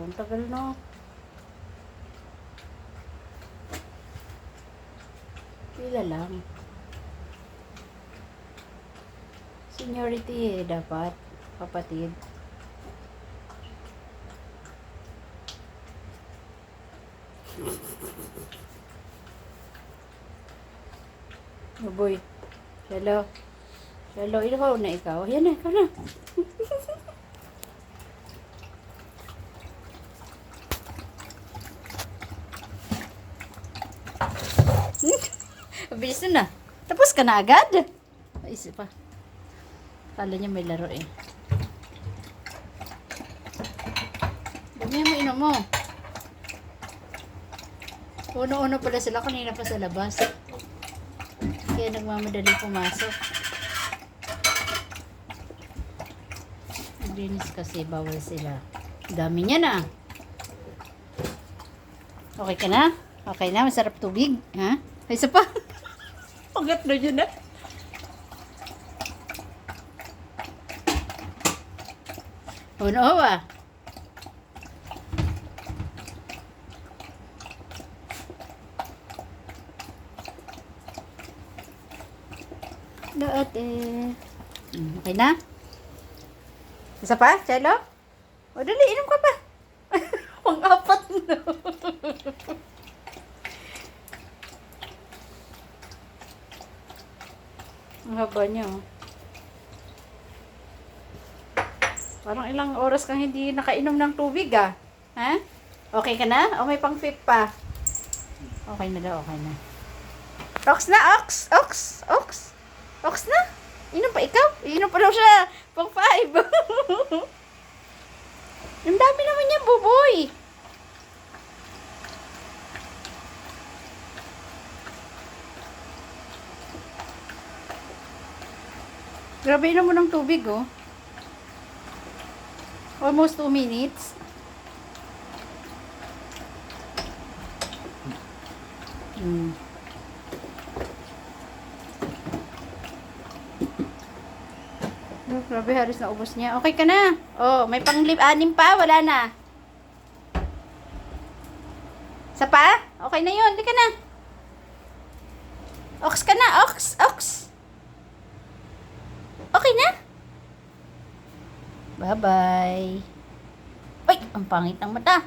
Ang tagal no. Pila lang. Seniority dapat. Kapatid. Boy. Hello. Hello. Ikaw na ikaw. Yan na. Ikaw na. Bilis na. Tapos ka na agad. Isip pa. Kala niya may laro eh. Dami mo inom mo. Uno-uno pala sila kanina pa sa labas. Kaya nagmamadali pumasok. Maglinis kasi bawal sila. Dami niya na. Okay ka na? Okay na? Masarap tubig? Ha? Isa pa? Pagat na yun na. Uno ba? Lahat eh. Okay na? Isa pa? Chelo? O dali, inom ka pa. Pang-apat na. Ang haba niya, oh. Parang ilang oras kang hindi nakainom ng tubig, ah. Ha? Okay ka na? O may pang-fifth pa? Okay na daw, okay na. Ox na, ox! Ox! Ox! Ox na? Inom pa ikaw? Inom pa daw siya. Pang-5. Ang dami naman niya, buboy. Grabe na mo ng tubig, oh. Almost 2 minutes. Oh, grabe, halos na ubos niya. Okay ka na. Oh, may pang-anim pa. Wala na. Isa pa? Okay na yun. Hindi ka na. Ox ka na. Ox. Ox. Okay na? Bye-bye. Uy, ang pangit ng mata.